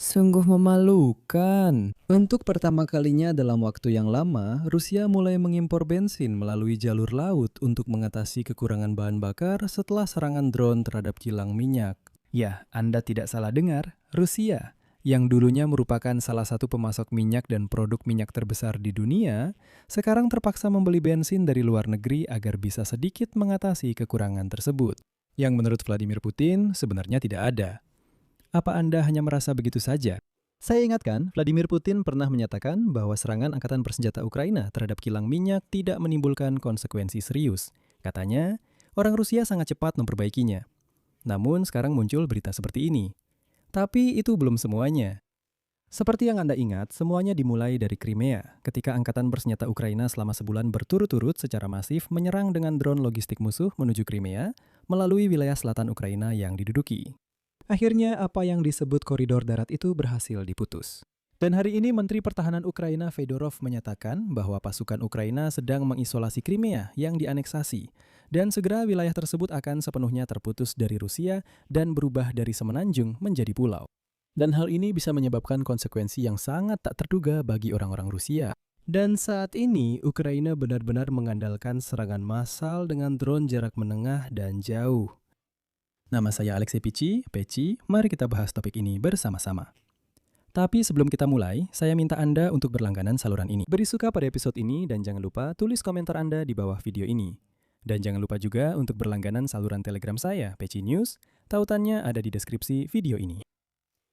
Sungguh memalukan. Untuk pertama kalinya dalam waktu yang lama, Rusia mulai mengimpor bensin melalui jalur laut untuk mengatasi kekurangan bahan bakar setelah serangan drone terhadap kilang minyak. Ya, Anda tidak salah dengar, Rusia, yang dulunya merupakan salah satu pemasok minyak dan produk minyak terbesar di dunia, sekarang terpaksa membeli bensin dari luar negeri agar bisa sedikit mengatasi kekurangan tersebut. Yang menurut Vladimir Putin sebenarnya tidak ada. Apa Anda hanya merasa begitu saja? Saya ingatkan, Vladimir Putin pernah menyatakan bahwa serangan angkatan bersenjata Ukraina terhadap kilang minyak tidak menimbulkan konsekuensi serius. Katanya, orang Rusia sangat cepat memperbaikinya. Namun sekarang muncul berita seperti ini. Tapi itu belum semuanya. Seperti yang Anda ingat, semuanya dimulai dari Crimea, ketika angkatan bersenjata Ukraina selama sebulan berturut-turut secara masif menyerang dengan drone logistik musuh menuju Crimea melalui wilayah selatan Ukraina yang diduduki. Akhirnya apa yang disebut koridor darat itu berhasil diputus. Dan hari ini Menteri Pertahanan Ukraina Fedorov menyatakan bahwa pasukan Ukraina sedang mengisolasi Crimea yang dianeksasi, dan segera wilayah tersebut akan sepenuhnya terputus dari Rusia dan berubah dari semenanjung menjadi pulau. Dan hal ini bisa menyebabkan konsekuensi yang sangat tak terduga bagi orang-orang Rusia. Dan saat ini Ukraina benar-benar mengandalkan serangan massal dengan drone jarak menengah dan jauh. Nama saya Alexei Peci, mari kita bahas topik ini bersama-sama. Tapi sebelum kita mulai, saya minta Anda untuk berlangganan saluran ini. Beri suka pada episode ini dan jangan lupa tulis komentar Anda di bawah video ini. Dan jangan lupa juga untuk berlangganan saluran Telegram saya, Peci News, tautannya ada di deskripsi video ini.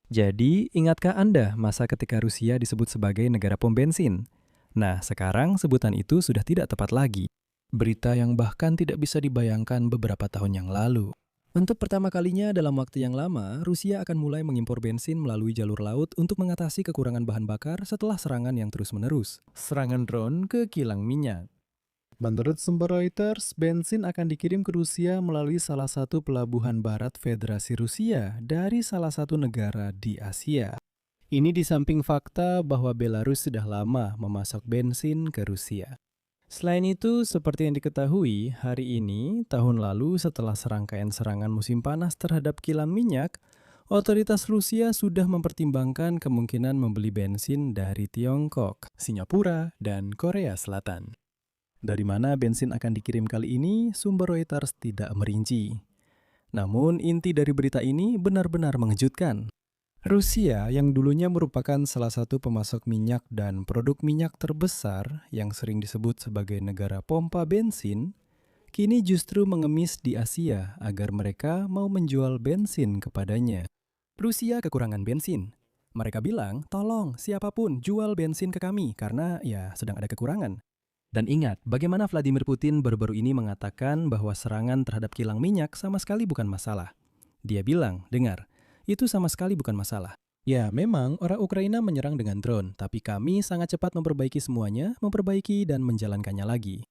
Jadi, ingatkah Anda masa ketika Rusia disebut sebagai negara pom bensin? Nah, sekarang sebutan itu sudah tidak tepat lagi. Berita yang bahkan tidak bisa dibayangkan beberapa tahun yang lalu. Untuk pertama kalinya dalam waktu yang lama, Rusia akan mulai mengimpor bensin melalui jalur laut untuk mengatasi kekurangan bahan bakar setelah serangan yang terus-menerus. Serangan drone ke kilang minyak. Menurut sumber Reuters, bensin akan dikirim ke Rusia melalui salah satu pelabuhan barat Federasi Rusia dari salah satu negara di Asia. Ini di samping fakta bahwa Belarus sudah lama memasok bensin ke Rusia. Selain itu, seperti yang diketahui, hari ini, tahun lalu setelah serangkaian serangan musim panas terhadap kilang minyak, otoritas Rusia sudah mempertimbangkan kemungkinan membeli bensin dari Tiongkok, Singapura, dan Korea Selatan. Dari mana bensin akan dikirim kali ini, sumber Reuters tidak merinci. Namun, inti dari berita ini benar-benar mengejutkan. Rusia yang dulunya merupakan salah satu pemasok minyak dan produk minyak terbesar yang sering disebut sebagai negara pompa bensin, kini justru mengemis di Asia agar mereka mau menjual bensin kepadanya. Rusia kekurangan bensin. Mereka bilang, tolong siapapun jual bensin ke kami karena ya sedang ada kekurangan. Dan ingat, bagaimana Vladimir Putin baru-baru ini mengatakan bahwa serangan terhadap kilang minyak sama sekali bukan masalah. Dia bilang, dengar, itu sama sekali bukan masalah. Ya, memang orang Ukraina menyerang dengan drone, tapi kami sangat cepat memperbaiki semuanya, memperbaiki dan menjalankannya lagi.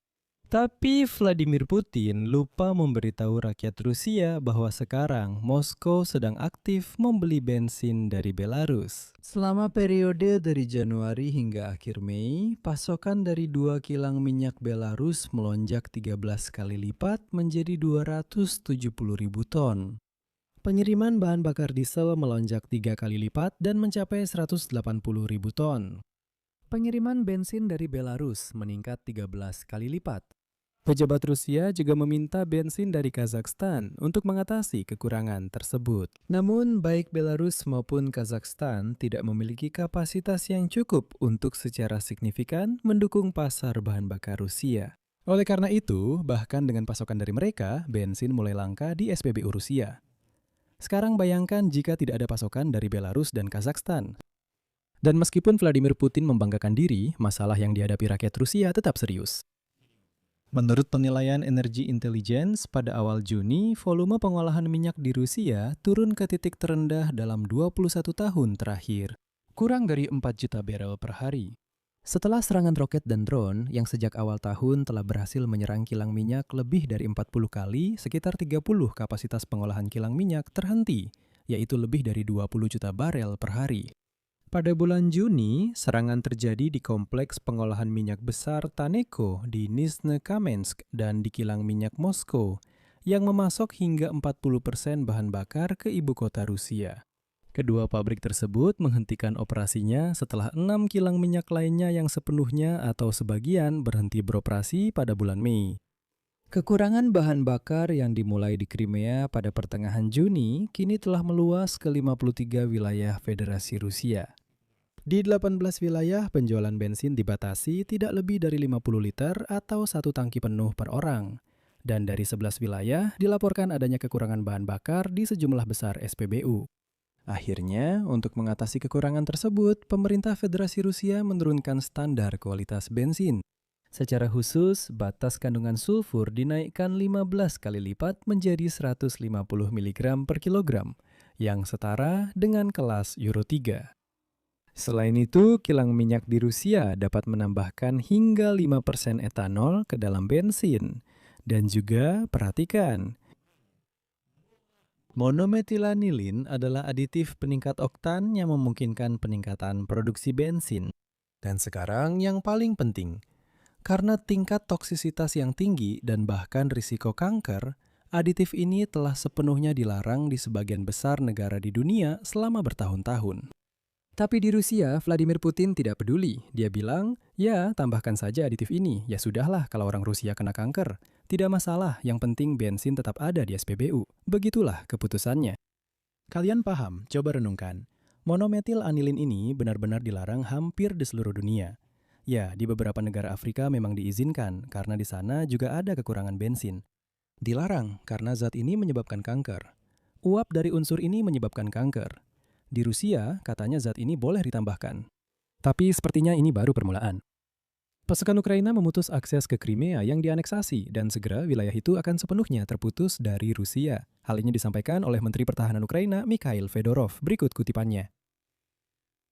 Tapi Vladimir Putin lupa memberitahu rakyat Rusia bahwa sekarang Moskow sedang aktif membeli bensin dari Belarus. Selama periode dari Januari hingga akhir Mei, pasokan dari 2 kilang minyak Belarus melonjak 13 kali lipat menjadi 270.000 ton. Pengiriman bahan bakar diesel melonjak 3 kali lipat dan mencapai 180.000 ton. Pengiriman bensin dari Belarus meningkat 13 kali lipat. Pejabat Rusia juga meminta bensin dari Kazakhstan untuk mengatasi kekurangan tersebut. Namun, baik Belarus maupun Kazakhstan tidak memiliki kapasitas yang cukup untuk secara signifikan mendukung pasar bahan bakar Rusia. Oleh karena itu, bahkan dengan pasokan dari mereka, bensin mulai langka di SPBU Rusia. Sekarang bayangkan jika tidak ada pasokan dari Belarus dan Kazakhstan. Dan meskipun Vladimir Putin membanggakan diri, masalah yang dihadapi rakyat Rusia tetap serius. Menurut penilaian Energy Intelligence, pada awal Juni, volume pengolahan minyak di Rusia turun ke titik terendah dalam 21 tahun terakhir, kurang dari 4 juta barel per hari. Setelah serangan roket dan drone yang sejak awal tahun telah berhasil menyerang kilang minyak lebih dari 40 kali, sekitar 30 kapasitas pengolahan kilang minyak terhenti, yaitu lebih dari 20 juta barel per hari. Pada bulan Juni, serangan terjadi di kompleks pengolahan minyak besar Taneko di Nizhne-Kamensk dan di kilang minyak Moskow, yang memasok hingga 40% bahan bakar ke ibu kota Rusia. Kedua pabrik tersebut menghentikan operasinya setelah 6 kilang minyak lainnya yang sepenuhnya atau sebagian berhenti beroperasi pada bulan Mei. Kekurangan bahan bakar yang dimulai di Crimea pada pertengahan Juni kini telah meluas ke 53 wilayah Federasi Rusia. Di 18 wilayah, penjualan bensin dibatasi tidak lebih dari 50 liter atau 1 tangki penuh per orang. Dan dari 11 wilayah, dilaporkan adanya kekurangan bahan bakar di sejumlah besar SPBU. Akhirnya, untuk mengatasi kekurangan tersebut, pemerintah Federasi Rusia menurunkan standar kualitas bensin. Secara khusus, batas kandungan sulfur dinaikkan 15 kali lipat menjadi 150 mg per kilogram, yang setara dengan kelas Euro 3. Selain itu, kilang minyak di Rusia dapat menambahkan hingga 5% etanol ke dalam bensin. Dan juga, perhatikan, monometilanilin adalah aditif peningkat oktan yang memungkinkan peningkatan produksi bensin. Dan sekarang yang paling penting, karena tingkat toksisitas yang tinggi dan bahkan risiko kanker, aditif ini telah sepenuhnya dilarang di sebagian besar negara di dunia selama bertahun-tahun. Tapi di Rusia, Vladimir Putin tidak peduli. Dia bilang, ya tambahkan saja aditif ini, ya sudahlah kalau orang Rusia kena kanker. Tidak masalah, yang penting bensin tetap ada di SPBU. Begitulah keputusannya. Kalian paham, coba renungkan. Monometil anilin ini benar-benar dilarang hampir di seluruh dunia. Ya, di beberapa negara Afrika memang diizinkan, karena di sana juga ada kekurangan bensin. Dilarang karena zat ini menyebabkan kanker. Uap dari unsur ini menyebabkan kanker. Di Rusia, katanya zat ini boleh ditambahkan. Tapi sepertinya ini baru permulaan. Pasukan Ukraina memutus akses ke Crimea yang dianeksasi dan segera wilayah itu akan sepenuhnya terputus dari Rusia. Hal ini disampaikan oleh Menteri Pertahanan Ukraina Mikhail Fedorov. Berikut kutipannya.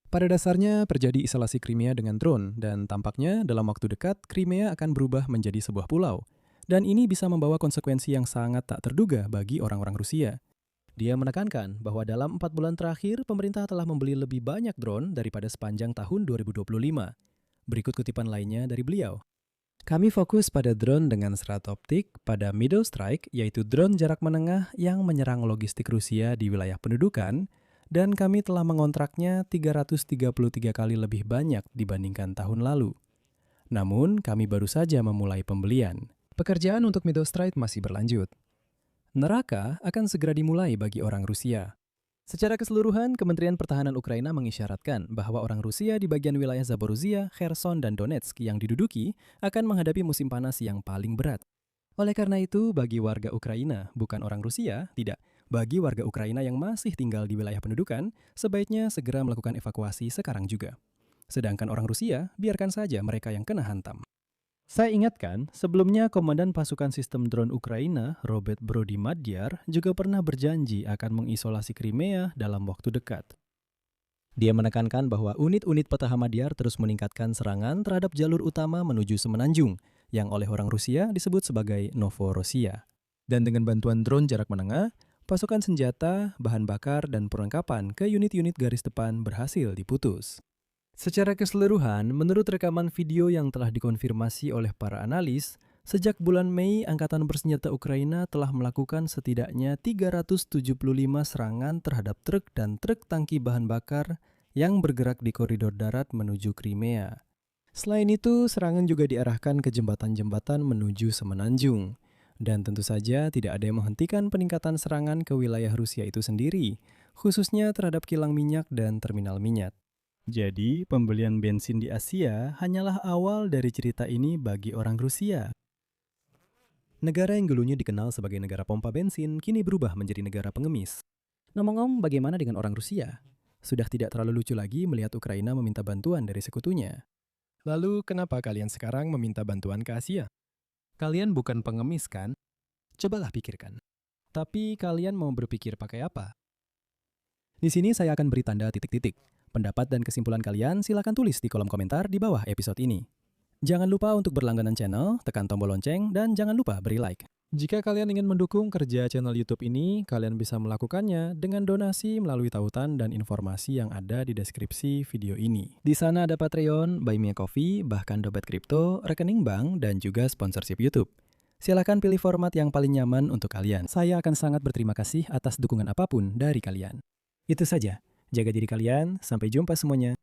Pada dasarnya terjadi isolasi Crimea dengan drone dan tampaknya dalam waktu dekat Crimea akan berubah menjadi sebuah pulau. Dan ini bisa membawa konsekuensi yang sangat tak terduga bagi orang-orang Rusia. Dia menekankan bahwa dalam 4 bulan terakhir, pemerintah telah membeli lebih banyak drone daripada sepanjang tahun 2025. Berikut kutipan lainnya dari beliau. Kami fokus pada drone dengan serat optik pada Middle Strike, yaitu drone jarak menengah yang menyerang logistik Rusia di wilayah pendudukan, dan kami telah mengontraknya 333 kali lebih banyak dibandingkan tahun lalu. Namun, kami baru saja memulai pembelian. Pekerjaan untuk Middle Strike masih berlanjut. Neraka akan segera dimulai bagi orang Rusia. Secara keseluruhan, Kementerian Pertahanan Ukraina mengisyaratkan bahwa orang Rusia di bagian wilayah Zaporizhia, Kherson, dan Donetsk yang diduduki akan menghadapi musim panas yang paling berat. Oleh karena itu, bagi warga Ukraina, bukan orang Rusia, tidak, bagi warga Ukraina yang masih tinggal di wilayah pendudukan, sebaiknya segera melakukan evakuasi sekarang juga. Sedangkan orang Rusia, biarkan saja mereka yang kena hantam. Saya ingatkan, sebelumnya Komandan Pasukan Sistem Drone Ukraina, Robert Brody Madjar, juga pernah berjanji akan mengisolasi Crimea dalam waktu dekat. Dia menekankan bahwa unit-unit Petahana Madjar terus meningkatkan serangan terhadap jalur utama menuju Semenanjung, yang oleh orang Rusia disebut sebagai Novorossiya. Dan dengan bantuan drone jarak menengah, pasukan senjata, bahan bakar, dan perlengkapan ke unit-unit garis depan berhasil diputus. Secara keseluruhan, menurut rekaman video yang telah dikonfirmasi oleh para analis, sejak bulan Mei, Angkatan Bersenjata Ukraina telah melakukan setidaknya 375 serangan terhadap truk dan truk tangki bahan bakar yang bergerak di koridor darat menuju Crimea. Selain itu, serangan juga diarahkan ke jembatan-jembatan menuju Semenanjung. Dan tentu saja tidak ada yang menghentikan peningkatan serangan ke wilayah Rusia itu sendiri, khususnya terhadap kilang minyak dan terminal minyak. Jadi, pembelian bensin di Asia hanyalah awal dari cerita ini bagi orang Rusia. Negara yang dulunya dikenal sebagai negara pompa bensin, kini berubah menjadi negara pengemis. Ngomong-ngomong, bagaimana dengan orang Rusia? Sudah tidak terlalu lucu lagi melihat Ukraina meminta bantuan dari sekutunya. Lalu, kenapa kalian sekarang meminta bantuan ke Asia? Kalian bukan pengemis, kan? Cobalah pikirkan. Tapi kalian mau berpikir pakai apa? Di sini saya akan beri tanda titik-titik. Pendapat dan kesimpulan kalian silakan tulis di kolom komentar di bawah episode ini. Jangan lupa untuk berlangganan channel, tekan tombol lonceng, dan jangan lupa beri like. Jika kalian ingin mendukung kerja channel YouTube ini, kalian bisa melakukannya dengan donasi melalui tautan dan informasi yang ada di deskripsi video ini. Di sana ada Patreon, Buy Me a Coffee, bahkan dompet kripto, rekening bank, dan juga sponsorship YouTube. Silakan pilih format yang paling nyaman untuk kalian. Saya akan sangat berterima kasih atas dukungan apapun dari kalian. Itu saja. Jaga diri kalian, sampai jumpa semuanya.